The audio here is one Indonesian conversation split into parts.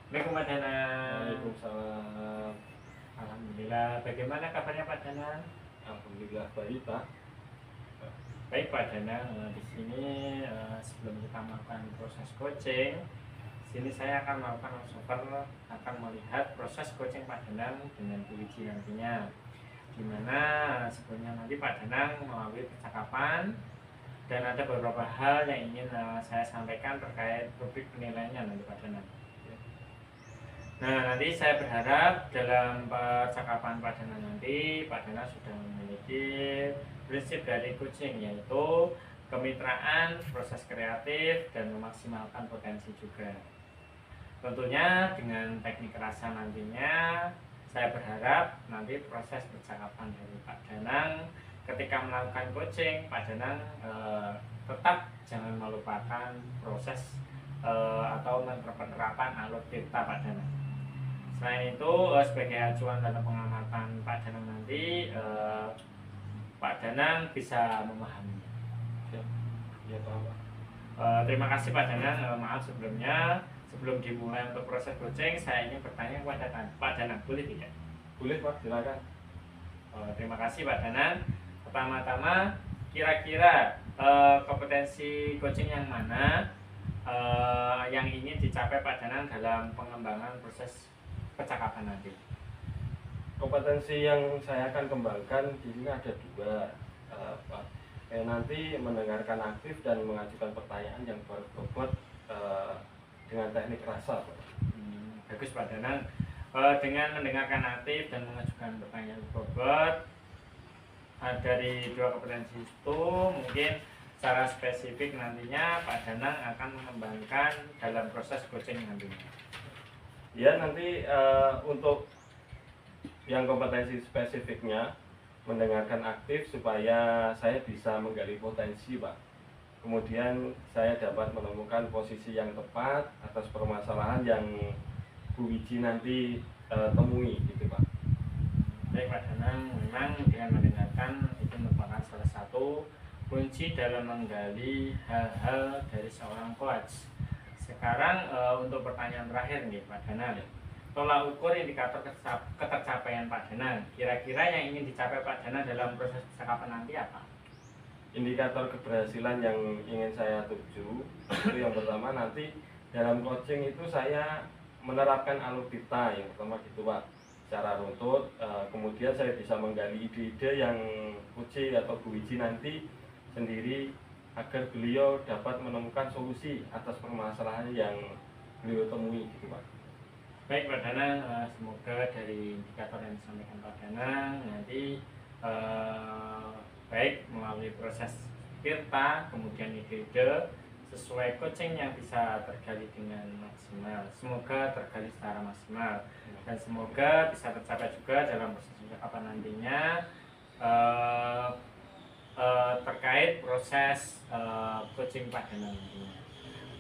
Assalamualaikum Pak Danang. Waalaikumsalam. Alhamdulillah. Bagaimana kabarnya Pak Danang? Alhamdulillah baik Pak. Baik Pak Danang. Di sini sebelum kita melakukan proses coaching, sini saya akan melakukan observer, akan melihat proses coaching Pak Danang dengan Bu Wiji nantinya. Dimana sebelumnya nanti Pak Danang melalui percakapan dan ada beberapa hal yang ingin saya sampaikan terkait rubrik penilaiannya nanti Pak Danang. Nah, nanti saya berharap dalam percakapan Pak Danang nanti Pak Danang sudah memiliki prinsip dari coaching, yaitu kemitraan, proses kreatif, dan memaksimalkan potensi juga. Tentunya dengan teknik rasa nantinya saya berharap nanti proses percakapan dari Pak Danang ketika melakukan coaching, Pak Danang tetap jangan melupakan proses atau penerapan alur tirta Pak Danang. Selain itu, sebagai acuan dalam pengamatan Pak Danang nanti, Pak Danang bisa memahaminya. Ya Pak. Terima kasih Pak Danang. Maaf sebelumnya, sebelum dimulai untuk proses coaching, saya ingin bertanya kepada Pak Danang, boleh tidak? Boleh Pak, silakan. Terima kasih Pak Danang. Pertama-tama, kira-kira kompetensi coaching yang mana yang ingin dicapai Pak Danang dalam pengembangan proses percakapan nanti? Kompetensi yang saya akan kembangkan di sini ada dua, Pak. Nanti mendengarkan aktif dan mengajukan pertanyaan yang berbobot dengan teknik rasa, Pak. Bagus Pak Danang. Dengan mendengarkan aktif dan mengajukan pertanyaan berbobot, dari dua kompetensi itu mungkin secara spesifik nantinya Pak Danang akan mengembangkan dalam proses coaching nantinya. Ya, nanti untuk yang kompetensi spesifiknya mendengarkan aktif supaya saya bisa menggali potensi, Pak. Kemudian saya dapat menemukan posisi yang tepat atas permasalahan yang Bu Wiji nanti temui, gitu Pak. Baik Pak Danang, memang dengan mendengarkan itu merupakan salah satu kunci dalam menggali hal-hal dari seorang coach. Sekarang untuk pertanyaan terakhir nih Pak Danang, tolak ukur indikator ketercapaian Pak Danang, kira-kira yang ingin dicapai Pak Danang dalam proses percakapan nanti apa? Indikator keberhasilan yang ingin saya tuju itu yang pertama, nanti dalam coaching itu saya menerapkan alur tirta yang pertama gitu Pak, secara runtut. Kemudian saya bisa menggali ide-ide yang Uci atau Bu Wiji nanti sendiri agar beliau dapat menemukan solusi atas permasalahan yang beliau temui gitu Pak. Baik Pak Danang, semoga dari indikator yang disampaikan Pak Danang nanti baik melalui proses tirta, kemudian ide-ide sesuai coaching yang bisa tergali dengan maksimal. Semoga tergali secara maksimal dan semoga bisa tercapai juga dalam proses percakapan nantinya terkait proses coaching Pak Danang nantinya.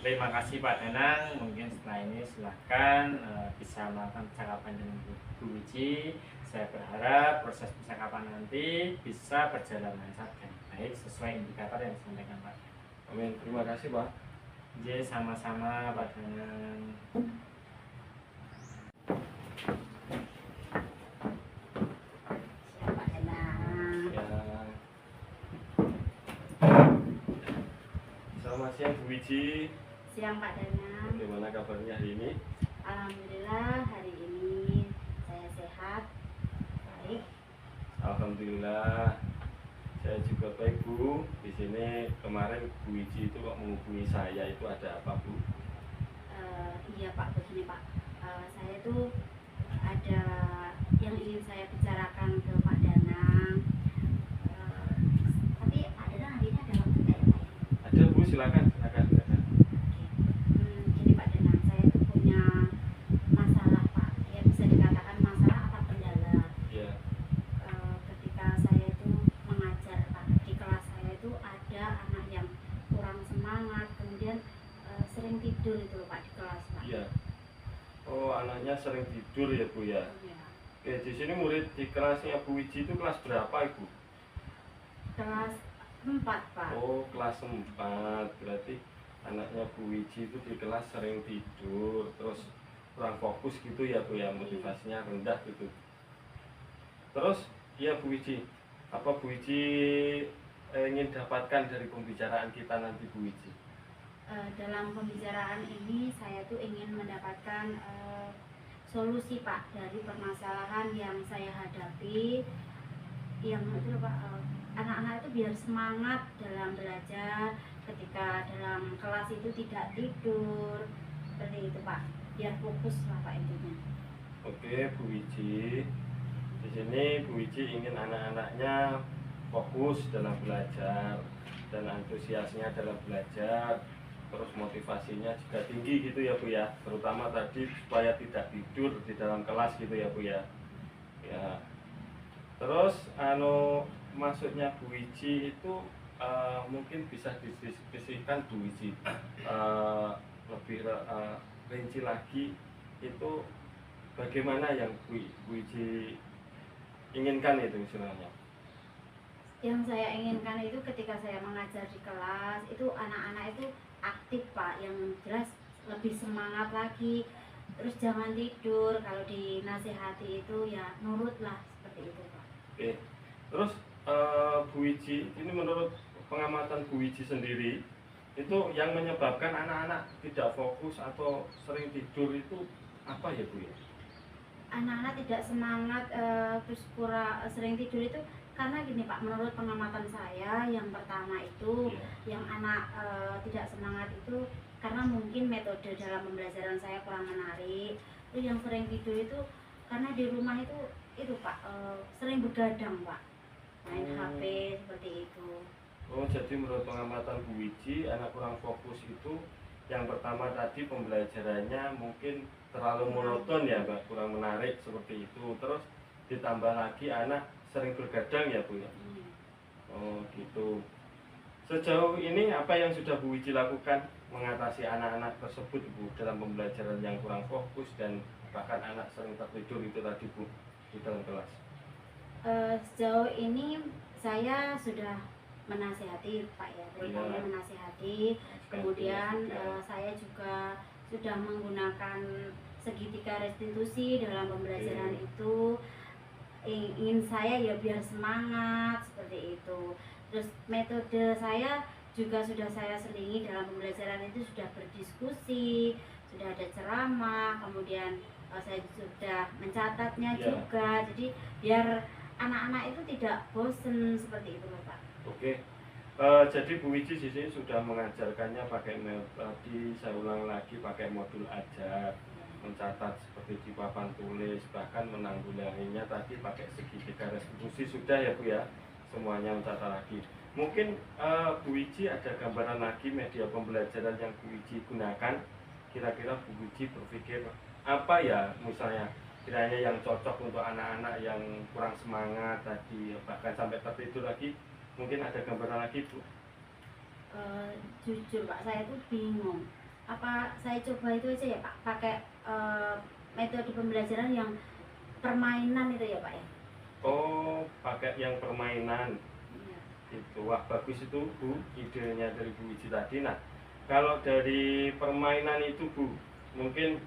Terima kasih Pak Danang. Mungkin setelah ini silahkan bisa melakukan percakapan dengan Bu Wiji. Saya berharap proses percakapan nanti bisa berjalan lancar dan baik sesuai indikator yang disampaikan Pak. Amin. Terima kasih Pak. Jadi sama-sama Pak Danang. Pak Danang. Ya. Selamat siang Bu Wiji. Siang Pak Danang. Bagaimana kabarnya hari ini? Alhamdulillah hari ini saya sehat, baik. Alhamdulillah, saya juga baik Bu. Di sini kemarin Bu Wiji itu kok menghubungi saya, itu ada apa Bu? Iya Pak, begini Pak, saya itu ada yang ingin saya bicarakan ke Pak Danang. Tapi Pak Danang hari ini ada waktu nggak ya Pak? Ada Bu, silakan. Gini Pak Danang, saya itu punya masalah Pak, ya bisa dikatakan masalah apa kendala. Ya. Ketika saya itu mengajar Pak, di kelas saya itu ada anak yang kurang semangat, kemudian sering tidur itu Pak di kelas Pak. Iya. Oh, anaknya sering tidur ya Bu ya. Iya. Oke, di sini murid di kelasnya Bu Wiji itu kelas berapa Ibu? Kelas 4 Pak. Oh, kelas 4. Berarti anaknya Bu Wiji itu di kelas sering tidur. Terus kurang fokus gitu ya Bu ya, motivasinya rendah gitu. Terus ya Bu Wiji, apa Bu Wiji ingin dapatkan dari pembicaraan kita nanti Bu Wiji? Dalam pembicaraan ini saya tuh ingin mendapatkan solusi Pak dari permasalahan yang saya hadapi, yang itu loh, Pak, anak-anak itu biar semangat dalam belajar, ketika dalam kelas itu tidak tidur seperti itu Pak, biar fokus lah Pak intinya. Oke Bu Wiji, di sini Bu Wiji ingin anak-anaknya fokus dalam belajar dan antusiasnya dalam belajar, terus motivasinya juga tinggi gitu ya Bu ya, terutama tadi supaya tidak tidur di dalam kelas gitu ya Bu ya. Ya. Terus maksudnya Bu Wiji itu mungkin bisa didiskusikan Bu Wiji lebih rinci lagi, itu bagaimana yang Bu Wiji inginkan itu istilahnya. Yang saya inginkan itu ketika saya mengajar di kelas itu anak-anak itu aktif Pak, yang jelas lebih semangat lagi, terus jangan tidur, kalau dinasihati itu ya nurutlah seperti itu Pak. Oke. Terus Bu Wiji, ini menurut pengamatan Bu Wiji sendiri, itu yang menyebabkan anak-anak tidak fokus atau sering tidur itu apa ya Bu ya? Anak-anak tidak semangat terus sering tidur itu karena gini Pak, menurut pengamatan saya yang pertama itu yang anak tidak semangat itu karena mungkin metode dalam pembelajaran saya kurang menarik. Terus yang sering tidur itu karena di rumah itu Pak sering begadang Pak, main HP seperti itu. Oh, jadi menurut pengamatan Bu Wiji, anak kurang fokus itu yang pertama tadi pembelajarannya mungkin terlalu monoton ya Mbak, kurang menarik seperti itu. Terus ditambah lagi anak sering bergadang ya Bu ya. Oh gitu. Sejauh ini apa yang sudah Bu Wiji lakukan mengatasi anak-anak tersebut Bu dalam pembelajaran yang kurang fokus dan bahkan anak sering tertidur itu tadi Bu di dalam kelas? Sejauh ini saya sudah menasihati Pak ya, terutama menasihati. Kemudian saya juga sudah menggunakan segitiga restitusi dalam pembelajaran itu. Ingin saya ya biar semangat seperti itu. Terus metode saya juga sudah saya selingi dalam pembelajaran itu, sudah berdiskusi, sudah ada ceramah, kemudian saya sudah mencatatnya juga. Jadi biar anak-anak itu tidak bosen seperti itu Pak. Oke. Jadi Bu Wiji di sini sudah mengajarkannya pakai tadi saya ulang lagi pakai modul ajar, mencatat seperti di papan tulis, bahkan menanggulanginya tadi pakai segitiga restitusi sudah ya Bu ya, semuanya mencatat lagi. Mungkin Bu Wiji ada gambaran lagi media pembelajaran yang Bu Wiji gunakan, kira-kira Bu Wiji berpikir apa ya misalnya kiranya yang cocok untuk anak-anak yang kurang semangat tadi, bahkan sampai tertidur lagi, mungkin ada gambaran lagi Bu? Jujur Pak, saya tuh bingung. Apa saya coba itu aja ya Pak, pakai metode pembelajaran yang permainan itu ya Pak ya? Oh, pakai yang permainan. Ya. Itu wah bagus itu Bu, idenya dari Bu Wiji tadi. Nah, kalau dari permainan itu Bu, mungkin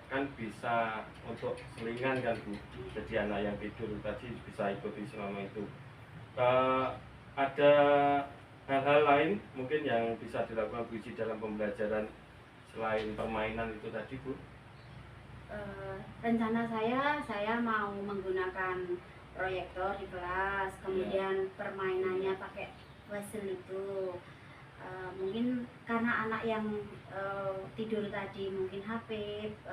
kan bisa untuk selingan kan Bu. Jadi anak yang tidur tadi bisa ikuti selama itu. Ada hal-hal lain mungkin yang bisa dilakukan Bu Wiji dalam pembelajaran selain permainan itu tadi Bu? Rencana saya mau menggunakan proyektor di kelas, kemudian permainannya pakai whistle itu. Mungkin karena anak yang tidur tadi mungkin HP,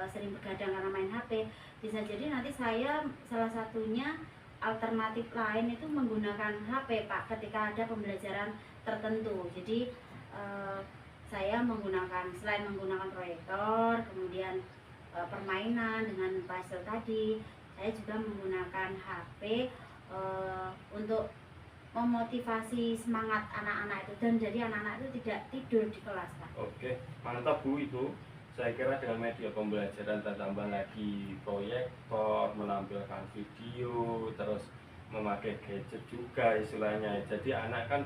sering begadang karena main HP, bisa jadi nanti saya salah satunya alternatif lain itu menggunakan HP Pak ketika ada pembelajaran tertentu. Jadi saya menggunakan, selain menggunakan proyektor, kemudian permainan dengan puzzle tadi, saya juga menggunakan HP untuk memotivasi semangat anak-anak itu, dan jadi anak-anak itu tidak tidur di kelas Pak. Oke, mantap Bu itu. Saya kira dengan media pembelajaran tambah lagi proyektor, menampilkan video, terus memakai gadget juga istilahnya. Jadi anak kan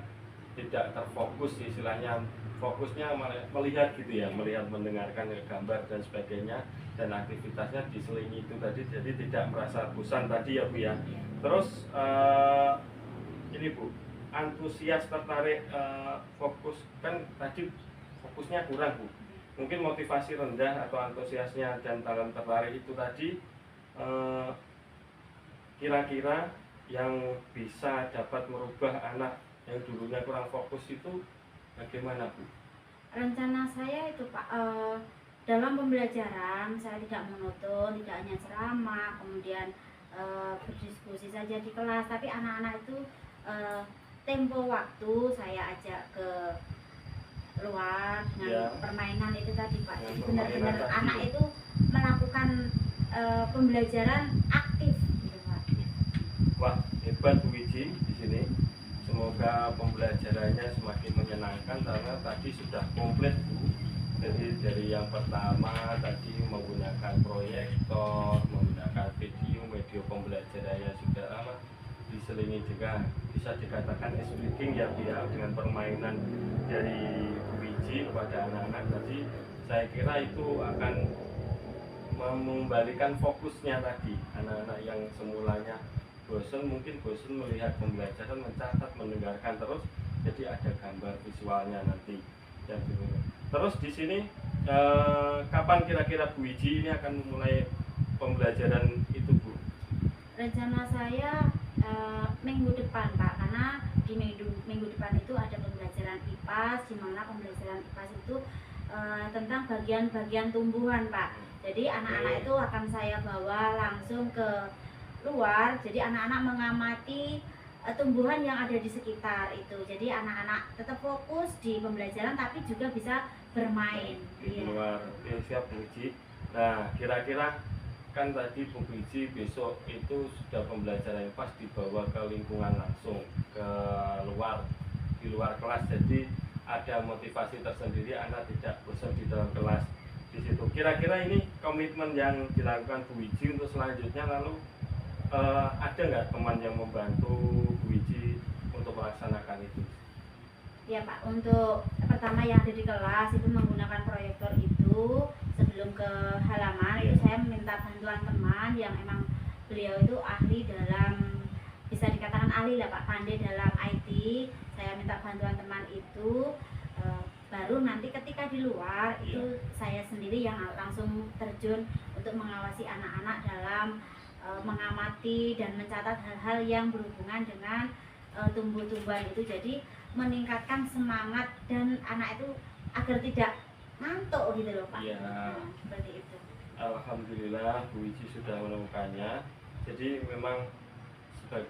tidak terfokus istilahnya, fokusnya melihat gitu ya, melihat mendengarkan gambar dan sebagainya, dan aktivitasnya diselingi itu tadi, jadi tidak merasa bosan tadi ya Bu ya. Terus ini Bu, antusias tertarik fokus kan tadi fokusnya kurang Bu, mungkin motivasi rendah atau antusiasnya dan dalam tertarik itu tadi, kira-kira yang bisa dapat merubah anak yang dulunya kurang fokus itu bagaimana Bu? Rencana saya itu Pak, dalam pembelajaran saya tidak monoton, tidak hanya ceramah, kemudian berdiskusi saja di kelas, tapi anak-anak itu tempo waktu saya ajak ke luar dengan permainan itu tadi Pak. Jadi benar-benar anak itu melakukan pembelajaran aktif gitu Pak. Wah, hebat Bu Wiji di sini. Semoga pembelajarannya semakin menyenangkan karena tadi sudah komplit Bu. Jadi dari yang pertama tadi menggunakan proyektor, menggunakan video pembelajarannya sudah diselingi juga bisa dikatakan speaking ya Bu ya, dengan permainan dari Bu Wiji kepada anak-anak tadi. Saya kira itu akan mengembalikan fokusnya tadi. Anak-anak yang semulanya mungkin bosan melihat pembelajaran, mencatat, mendengarkan terus, jadi ada gambar visualnya nanti. Terus di sini kapan kira-kira Bu Wiji ini akan memulai pembelajaran itu Bu? Rencana saya minggu depan Pak, karena di minggu depan itu ada pembelajaran IPAS, di mana pembelajaran IPAS itu tentang bagian-bagian tumbuhan Pak. Jadi anak-anak itu akan saya bawa langsung ke luar, jadi anak-anak mengamati tumbuhan yang ada di sekitar itu. Jadi anak-anak tetap fokus di pembelajaran tapi juga bisa bermain di luar. Siap Bu Wiji. Nah, kira-kira kan tadi Bu Wiji besok itu sudah pembelajaran pas dibawa ke lingkungan langsung, ke luar, di luar kelas. Jadi ada motivasi tersendiri, anak tidak bosan di dalam kelas di situ. Kira-kira ini komitmen yang dilakukan Bu Wiji untuk selanjutnya, lalu ada nggak teman yang membantu Bu Wiji untuk melaksanakan itu? Ya Pak, untuk pertama yang ada di kelas itu menggunakan proyektor itu, sebelum ke halaman itu saya minta bantuan teman yang emang beliau itu ahli dalam, bisa dikatakan ahli lah Pak, pandai dalam IT. Saya minta bantuan teman itu, baru nanti ketika di luar itu saya sendiri yang langsung terjun untuk mengawasi anak-anak dalam mengamati dan mencatat hal-hal yang berhubungan dengan tumbuh-tumbuhan itu. Jadi meningkatkan semangat dan anak itu agar tidak ngantuk gitu loh Pak. Seperti itu. Alhamdulillah Bu Wiji sudah menemukannya. Jadi memang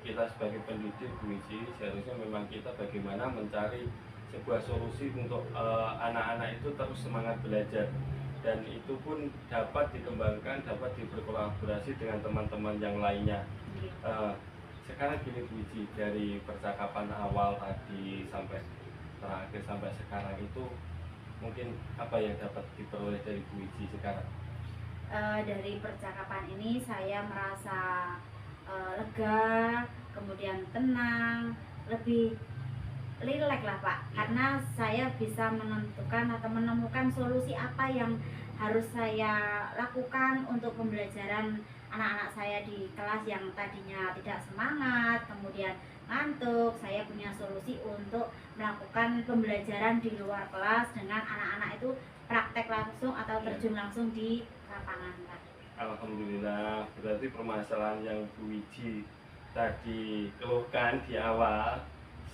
kita sebagai pendidik Bu Wiji, seharusnya memang kita bagaimana mencari sebuah solusi untuk anak-anak itu terus semangat belajar, dan itu pun dapat dikembangkan, dapat berkolaborasi dengan teman-teman yang lainnya. Sekarang gini Bu Wiji, dari percakapan awal tadi sampai terakhir sampai sekarang itu mungkin apa yang dapat diperoleh dari Bu Wiji sekarang? Dari percakapan ini saya merasa lega, kemudian tenang, lebih rileks lah Pak, karena saya bisa menentukan atau menemukan solusi apa yang harus saya lakukan untuk pembelajaran anak-anak saya di kelas yang tadinya tidak semangat, kemudian ngantuk. Saya punya solusi untuk melakukan pembelajaran di luar kelas dengan anak-anak itu praktek langsung atau terjun langsung di lapangan Pak. Alhamdulillah, berarti permasalahan yang Bu Wiji tadi keluhkan di awal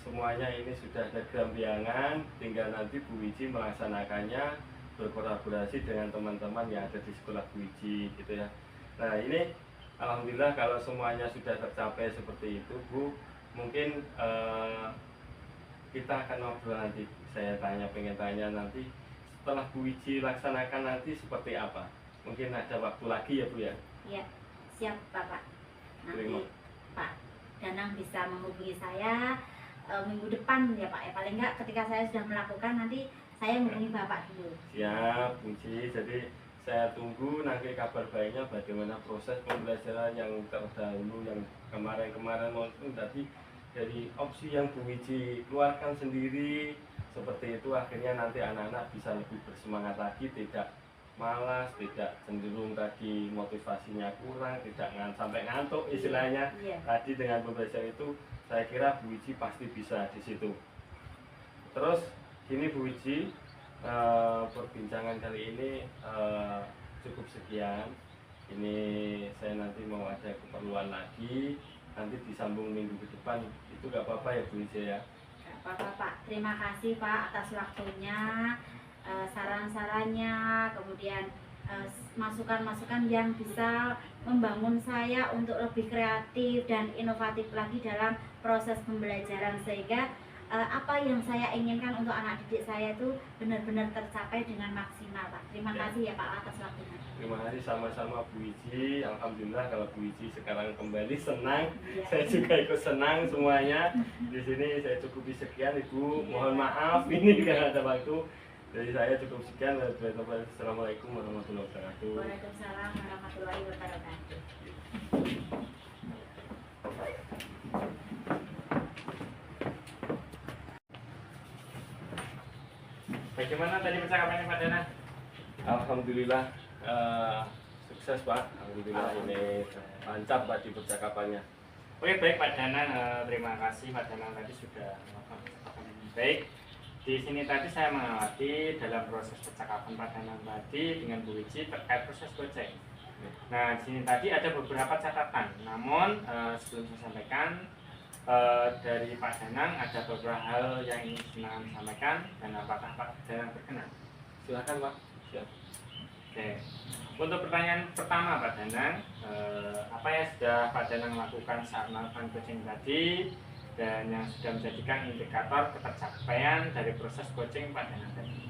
semuanya ini sudah tergambiangan, tinggal nanti Bu Wiji melaksanakannya, berkolaborasi dengan teman-teman yang ada di sekolah Bu Wiji gitu ya. Nah ini alhamdulillah kalau semuanya sudah tercapai seperti itu Bu, mungkin kita akan ngobrol nanti. Saya pengen tanya nanti setelah Bu Wiji laksanakan nanti seperti apa. Mungkin ada waktu lagi ya Bu ya? Iya, siap Bapak. Nanti Pak Danang bisa menghubungi saya minggu depan ya Pak, ya paling enggak ketika saya sudah melakukan nanti saya menghubungi Bapak dulu. Siap Bu Wiji, jadi saya tunggu nanti kabar baiknya bagaimana proses pembelajaran yang terdahulu, yang kemarin-kemarin maupun tadi dari opsi yang Bu Wiji keluarkan sendiri seperti itu, akhirnya nanti anak-anak bisa lebih bersemangat lagi, tidak malas, tidak cenderung tadi motivasinya kurang, tidak sampai ngantuk istilahnya. Iya. Tadi dengan pembelajaran itu saya kira Bu Wiji pasti bisa di situ. Terus gini Bu Wiji, perbincangan kali ini cukup sekian. Ini saya nanti mau ada keperluan lagi, nanti disambung minggu ke depan. Itu gak apa-apa ya Bu Wiji ya? Gak apa-apa Pak, terima kasih Pak atas waktunya, saran-sarannya, kemudian masukan-masukan yang bisa membangun saya untuk lebih kreatif dan inovatif lagi dalam proses pembelajaran, sehingga apa yang saya inginkan untuk anak didik saya itu benar-benar tercapai dengan maksimal Pak. Terima kasih ya Pak atas waktunya. Terima kasih sama-sama Bu Wiji. Alhamdulillah kalau Bu Wiji sekarang kembali senang. Iya. Saya juga ikut senang semuanya. Di sini saya cukupi sekian Ibu. Mohon maaf ini karena ada waktu. Dari saya cukup sekian. Assalamualaikum warahmatullahi wabarakatuh. Waalaikumsalam warahmatullahi wabarakatuh. Bagaimana tadi percakapannya Pak Dana? Alhamdulillah sukses Pak. Alhamdulillah ini lancar Pak di percakapannya. Oke, baik Pak Danang, terima kasih Pak Danang tadi sudah melakukan percakapan yang baik. Di sini tadi saya mengamati dalam proses percakapan Pak Danang tadi dengan Bu Wiji terkait proses goceng. Nah, di sini tadi ada beberapa catatan. Namun sebelum saya sampaikan dari Pak Danang ada beberapa hal yang ingin saya sampaikan, dan apakah Pak Danang berkenan? Silakan Pak. Siap. Oke. Untuk pertanyaan pertama Pak Danang, apa yang sudah Pak Danang lakukan saat melakukan coaching tadi dan yang sudah menjadikan indikator ketercapaian dari proses coaching Pak Danang tadi?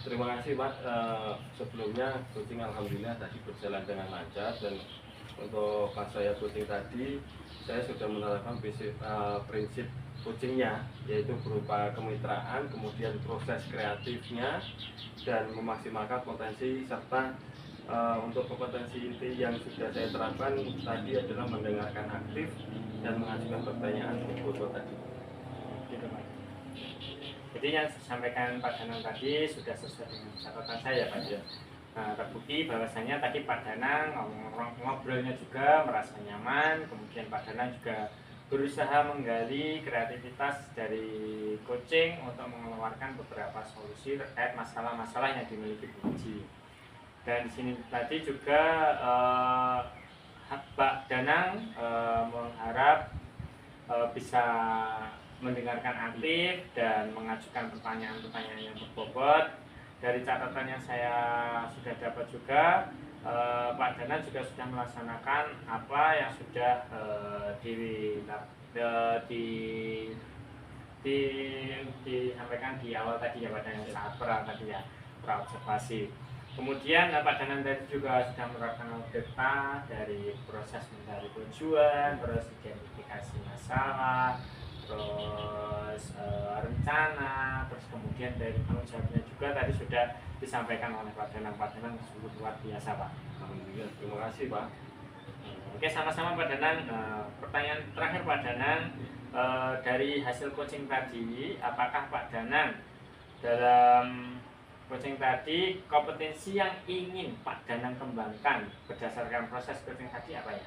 Terima kasih Pak. Sebelumnya coaching alhamdulillah tadi berjalan dengan lancar, dan untuk pas saya coaching tadi saya sudah menerapkan prinsip coachingnya, yaitu berupa kemitraan, kemudian proses kreatifnya, dan memaksimalkan potensi serta untuk kompetensi inti yang sudah saya terapkan tadi adalah mendengarkan aktif dan mengajukan pertanyaan untuk tadi. Gitu Pak. Jadi yang disampaikan Pak Danang tadi sudah sesuai dengan catatan saya Pak ya. Nah, terbukti bahwasanya tadi Pak Danang ngobrolnya juga merasa nyaman, kemudian Pak Danang juga berusaha menggali kreativitas dari coaching untuk mengeluarkan beberapa solusi terkait masalah-masalah yang dimiliki Bu Wiji. Dan di sini tadi juga Pak Danang mengharap bisa mendengarkan aktif dan mengajukan pertanyaan-pertanyaan yang berbobot. Dari catatan yang saya sudah dapat juga, Pak Danang juga sudah melaksanakan apa yang sudah disampaikan di awal tadi ya Pak Danang, saat tadi ya, praobservasi. Kemudian Pak Danang tadi juga sudah menerapkan data dari proses mencari tujuan, terus identifikasi masalah, terus rencana, terus kemudian dari tanggung jawabnya juga tadi sudah disampaikan oleh Pak Danang. Pak Danang sungguh luar biasa Pak. Alhamdulillah, terima kasih Pak. Oke, sama-sama Pak Danang. Pertanyaan terakhir Pak Danang, dari hasil coaching tadi, apakah Pak Danang dalam coaching tadi kompetensi yang ingin Pak Danang kembangkan berdasarkan proses coaching tadi apa ya?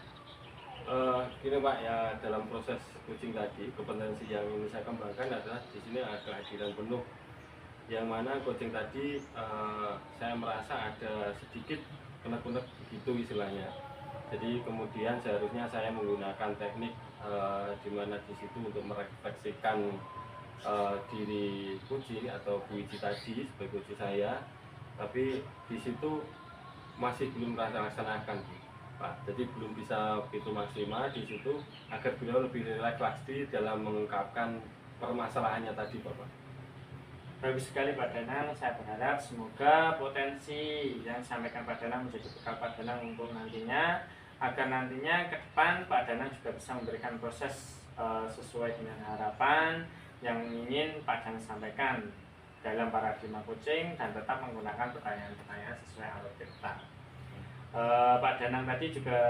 Gini Pak, ya dalam proses coaching tadi kompetensi yang ingin saya kembangkan adalah di sini ada kehadiran penuh, yang mana coaching tadi saya merasa ada sedikit unek-unek begitu istilahnya. Jadi kemudian seharusnya saya menggunakan teknik di mana di situ untuk merefleksikan diri coaching atau Bu Wiji tadi sebagai coach saya, tapi di situ masih belum laksanakan Pak. Jadi belum bisa begitu maksimal di situ agar beliau lebih rileks lagi dalam mengungkapkan permasalahannya tadi Bapak. Bagus sekali Pak Danang, saya berharap semoga potensi yang disampaikan Pak Danang menjadi bekal Pak Danang untuk nantinya, agar nantinya ke depan Pak Danang juga bisa memberikan proses sesuai dengan harapan yang ingin Pak Danang sampaikan dalam paradigma coaching, dan tetap menggunakan pertanyaan-pertanyaan sesuai alur data. Pak Danang tadi juga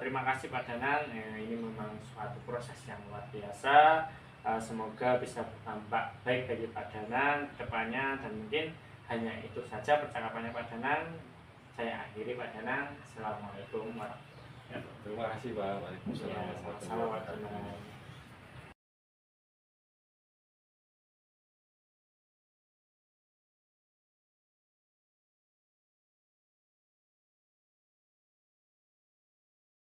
terima kasih Pak Danang, ini memang suatu proses yang luar biasa. Semoga bisa berdampak baik bagi Pak Danang ke depannya, dan mungkin hanya itu saja percakapannya Pak Danang. Saya akhiri Pak Danang. Assalamualaikum warahmatullahi wabarakatuh. Terima kasih Pak. Waalaikumsalam Ya, warahmatullahi sama-sama Pak wabarakatuh. Danang.